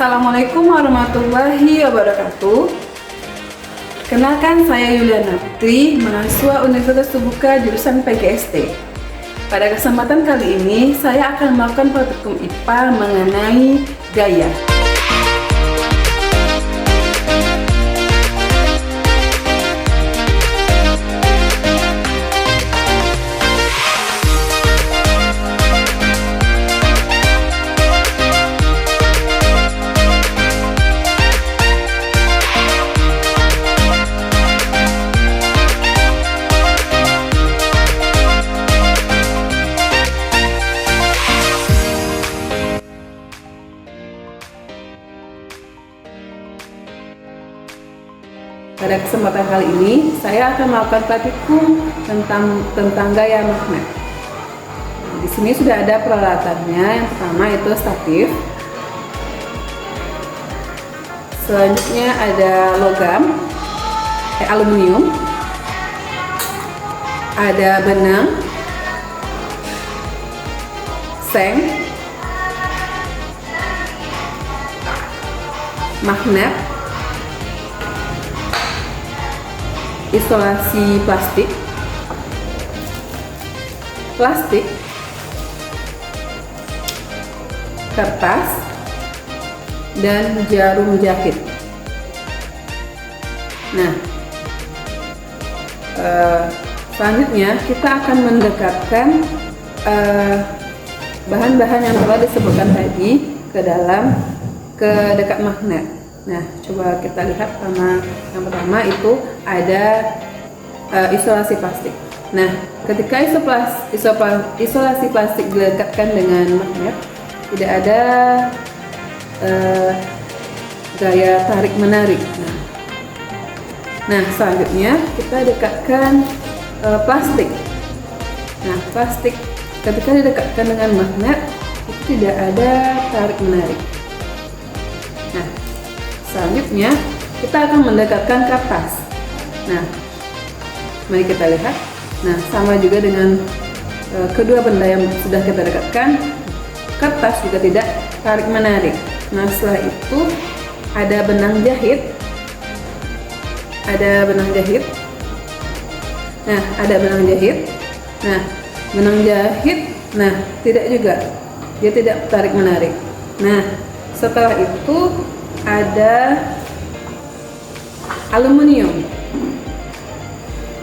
Assalamualaikum warahmatullahi wabarakatuh. Kenalkan, saya Yuliana Putri, mahasiswa Universitas Terbuka jurusan PGST. Pada kesempatan kali ini, saya akan melakukan praktikum IPA mengenai gaya. Pada kesempatan kali ini, saya akan melakukan praktikum tentang gaya magnet. Di sini sudah ada peralatannya. Yang pertama itu statif. Selanjutnya ada logam, aluminium. Ada benang, seng, magnet, isolasi plastik, kertas, dan jarum jahit. Nah, selanjutnya kita akan mendekatkan bahan-bahan yang telah disebutkan tadi ke dekat magnet. Nah, coba kita lihat yang pertama itu ada isolasi plastik. Nah, ketika isolasi plastik dilekatkan dengan magnet, tidak ada gaya tarik menarik. Nah, selanjutnya kita dekatkan plastik. Nah, plastik ketika didekatkan dengan magnet itu tidak ada tarik menarik. Nah, selanjutnya kita akan mendekatkan kertas. Nah, mari kita lihat. Nah, sama juga dengan kedua benda yang sudah kita dekatkan, kertas juga tidak tarik menarik. Nah, setelah itu ada benang jahit. Nah, benang jahit. Nah, tidak juga. Dia tidak tarik menarik. Nah, setelah itu ada aluminium.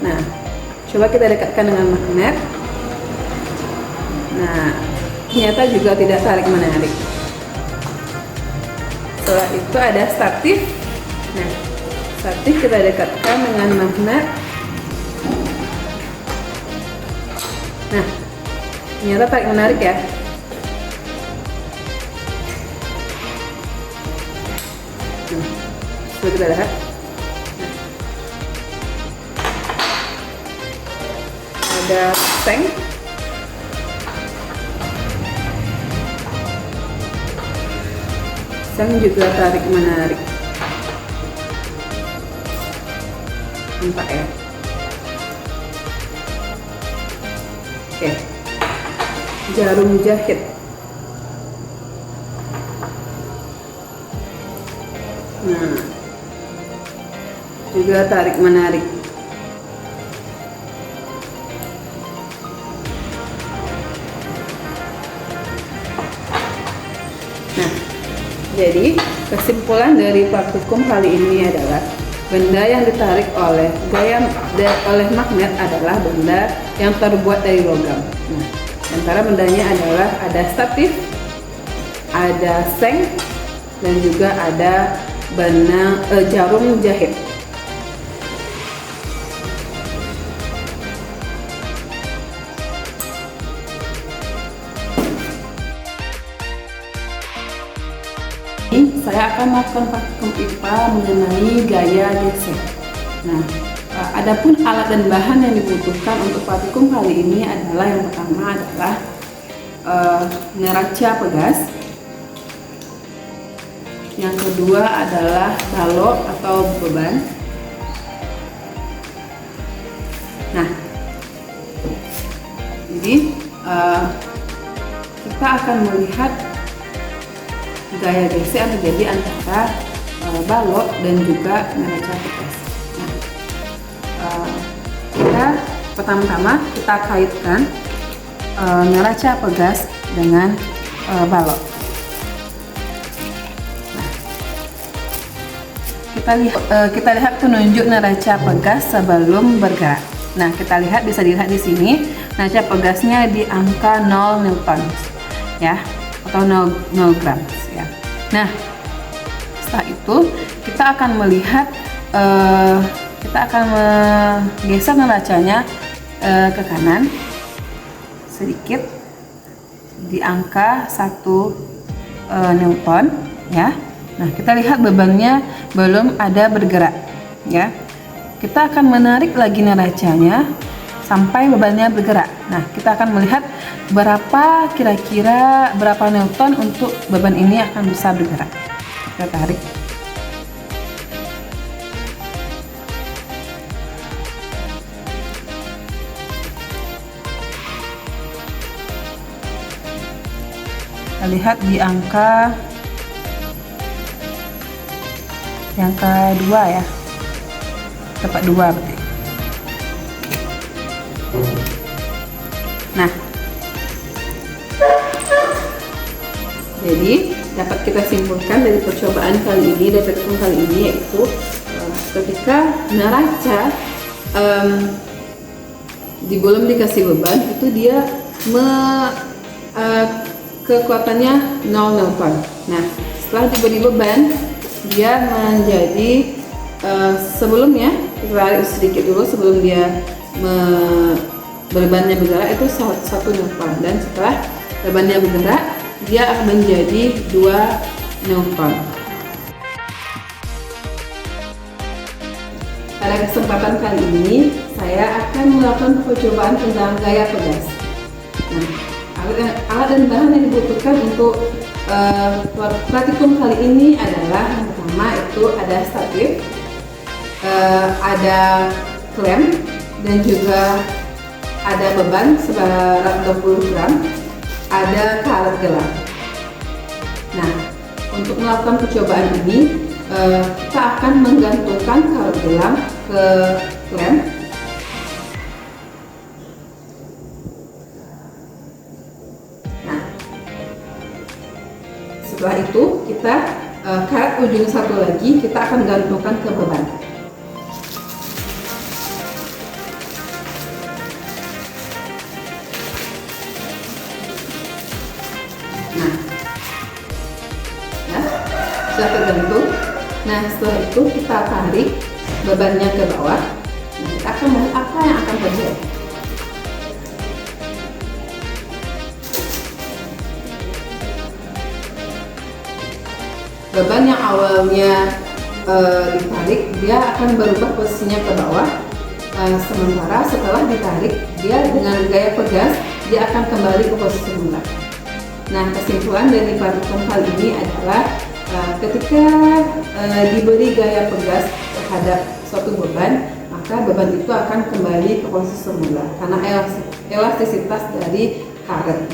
Nah, coba kita dekatkan dengan magnet. Nah, ternyata juga tidak tarik menarik. Setelah itu ada statif. Nah, statif kita dekatkan dengan magnet. Nah, ternyata tarik menarik ya. Coba kita lihat. Ada seng, juga tarik menarik. Nampak ya. Oke, jarum jahit. Nah, juga tarik menarik. Nah, jadi kesimpulan dari praktikum kali ini adalah benda yang ditarik oleh magnet adalah benda yang terbuat dari logam. Nah, antara bendanya adalah ada statif, ada seng, dan juga ada jarum jahit. Saya akan melakukan praktikum IPA mengenai gaya gesek. Nah, adapun alat dan bahan yang dibutuhkan untuk praktikum kali ini adalah yang pertama adalah neraca pegas. Yang kedua adalah balok atau beban. Nah, jadi kita akan melihat gaya gesek yang terjadi antara balok dan juga neraca pegas. Nah, kita pertama-tama kita kaitkan neraca pegas dengan balok. Nah, kita lihat penunjuk neraca pegas sebelum bergerak. Nah, kita lihat, bisa dilihat di sini neraca pegasnya di angka 0 Newton ya, atau 0 gram ya. Nah, setelah itu kita akan melihat kita akan menggeser neracanya ke kanan sedikit di angka 1 Newton ya. Nah, kita lihat bebannya belum ada bergerak ya. Kita akan menarik lagi neracanya sampai bebannya bergerak. Nah, kita akan melihat kira-kira berapa Newton untuk beban ini akan bisa bergerak. Kita tarik. Kita lihat di angka 2 ya, tepat 2 berarti. Nah, jadi dapat kita simpulkan dari percobaan kali ini, dari praktikum kali ini, yaitu ketika neraca belum dikasih beban, itu dia kekuatannya 0 Newton. Nah, setelah diberi beban, dia menjadi sebelumnya, kita tarik sedikit dulu sebelum dia bebannya bergerak itu 1 Newton, dan setelah bebannya bergerak dia akan menjadi 2 Newton. Pada kesempatan kali ini saya akan melakukan percobaan tentang gaya pegas. Nah, alat dan bahan yang dibutuhkan untuk praktikum kali ini adalah yang pertama itu ada statif, ada klem, dan juga ada beban seberat 20 gram, ada karet gelang. Nah, untuk melakukan percobaan ini kita akan menggantungkan karet gelang ke klem. Nah, setelah itu kita karet ujung satu lagi kita akan gantungkan ke beban. Nah, ya, sudah tergantung. Nah, setelah itu kita tarik bebannya ke bawah. Nah, kita akan melihat apa yang akan terjadi. Beban yang awalnya ditarik, dia akan berubah posisinya ke bawah. Sementara setelah ditarik, dia dengan gaya pegas, dia akan kembali ke posisi semula. Nah, kesimpulan dari praktikum kali ini adalah ketika diberi gaya pegas terhadap suatu beban, maka beban itu akan kembali ke posisi semula karena elastisitas dari karet.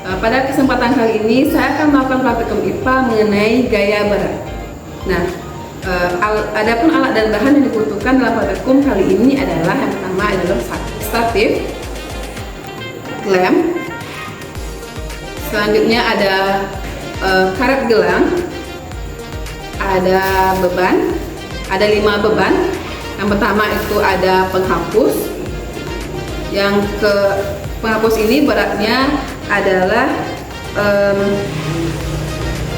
Pada kesempatan kali ini saya akan melakukan praktikum IPA mengenai gaya berat. Nah, adapun alat dan bahan yang dibutuhkan dalam praktikum kali ini adalah yang pertama adalah statif, klem, selanjutnya ada karet gelang, ada beban, ada 5 beban. Yang pertama itu ada penghapus. Penghapus ini beratnya adalah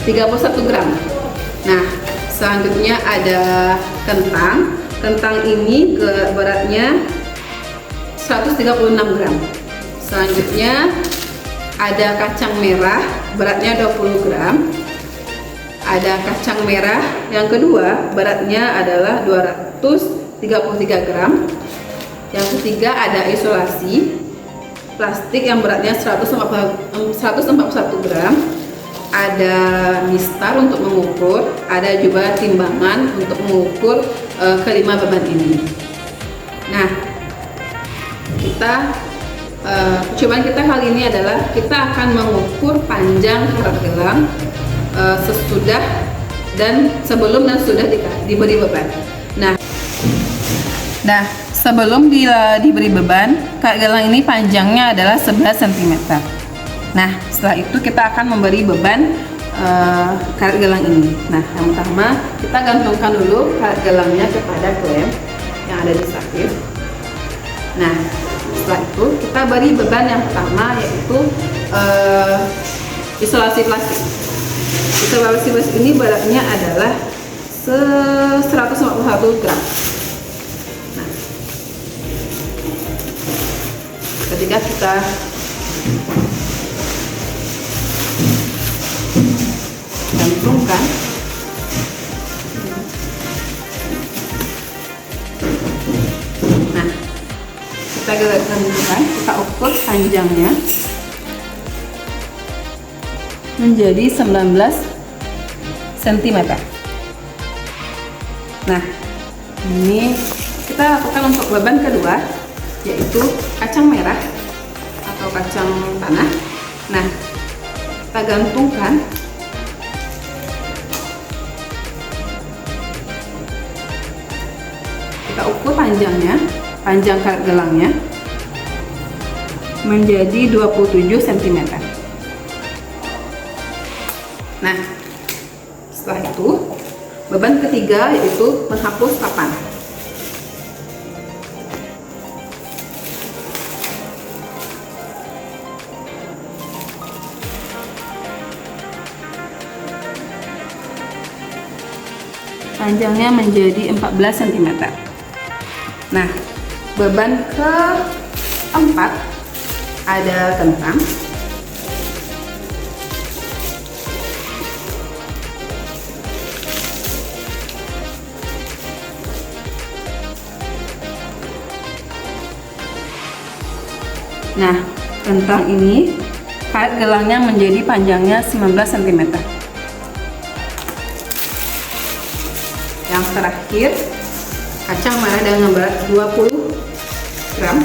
31 gram. Nah, selanjutnya ada kentang. Kentang ini beratnya 136 gram. Selanjutnya ada kacang merah, beratnya 20 gram. Ada kacang merah yang kedua, beratnya adalah 233 gram. Yang ketiga ada isolasi plastik yang beratnya 141 gram. Ada mistar untuk mengukur, ada juga timbangan untuk mengukur kelima beban ini. Nah, kita percobaan kita kali ini adalah kita akan mengukur panjang karet gelang sesudah dan sebelum dan sudah diberi beban. Nah, sebelum diberi beban, karet gelang ini panjangnya adalah 11 cm. Nah, setelah itu kita akan memberi beban karet gelang ini. Nah, yang pertama kita gantungkan dulu karet gelangnya kepada klem yang ada di sakit. Nah, setelah itu kita beri beban yang pertama, yaitu isolasi plastik. Isolasi plastik ini beratnya adalah 151 gram. Nah, ketika kita gantungkan, nah kita gantungkan, kita ukur panjangnya menjadi 19 cm. Nah, ini kita lakukan untuk beban kedua, yaitu kacang merah atau kacang tanah. Nah, kita gantungkan, kita ukur panjangnya, panjang karet gelangnya menjadi 27 cm. Nah, setelah itu beban ketiga yaitu menghapus papan. Panjangnya menjadi 14 cm. Nah, beban keempat ada kentang. Nah, kentang ini karet gelangnya menjadi panjangnya 19 cm. Yang terakhir, kacang merah dengan berat 20 gram.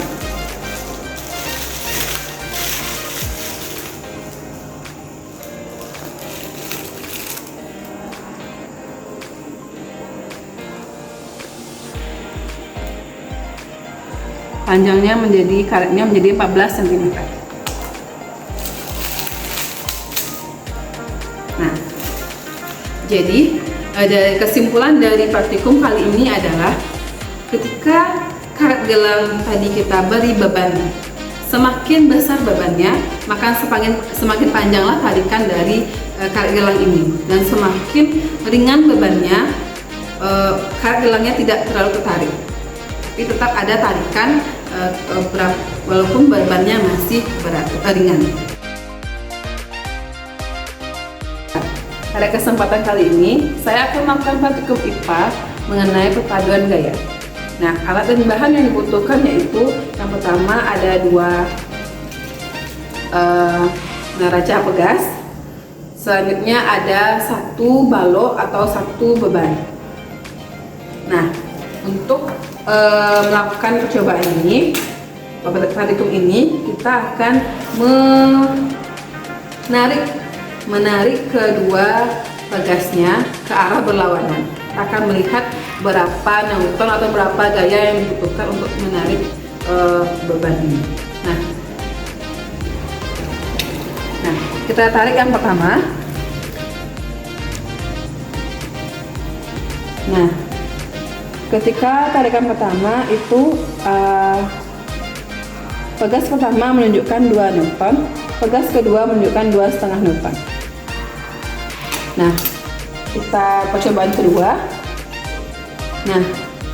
Panjangnya menjadi, karetnya menjadi 14 cm. Nah, jadi ada kesimpulan dari praktikum kali ini adalah ketika karet gelang tadi kita beri beban, semakin besar bebannya, maka semakin panjanglah tarikan dari karet gelang ini, dan semakin ringan bebannya, karet gelangnya tidak terlalu tertarik, tapi tetap ada tarikan walaupun bebannya masih ringan. Pada kesempatan kali ini, saya akan melakukan praktikum IPA mengenai perpaduan gaya. Nah, alat dan bahan yang dibutuhkan yaitu yang pertama ada 2 neraca pegas, selanjutnya ada 1 balok atau 1 beban. Nah, untuk melakukan percobaan ini, pada praktikum ini kita akan menarik kedua pegasnya ke arah berlawanan. Kita akan melihat berapa newton atau berapa gaya yang dibutuhkan untuk menarik beban ini. Nah, kita tarik yang pertama. Nah, ketika tarikan pertama itu pegas pertama menunjukkan 2 newton, pegas kedua menunjukkan 2,5 newton. Nah, kita percobaan kedua. Nah,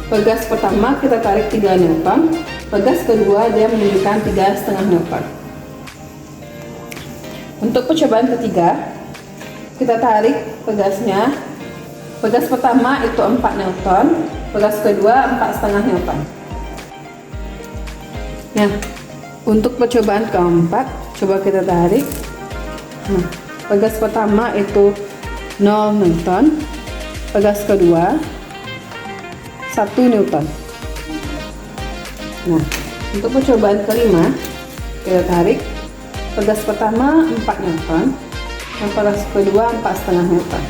pegas pertama kita tarik 3 newton, pegas kedua dia menunjukkan 3,5 newton. Untuk percobaan ketiga, kita tarik pegasnya. Pegas pertama itu 4 newton, pegas kedua 4,5 newton. Nah, untuk percobaan keempat, coba kita tarik. Nah, pegas pertama itu 0 newton, pegas kedua 1 newton. Nah, untuk percobaan kelima, Kita tarik. Pegas pertama 4 Newton, yang pegas kedua 4,5 Newton.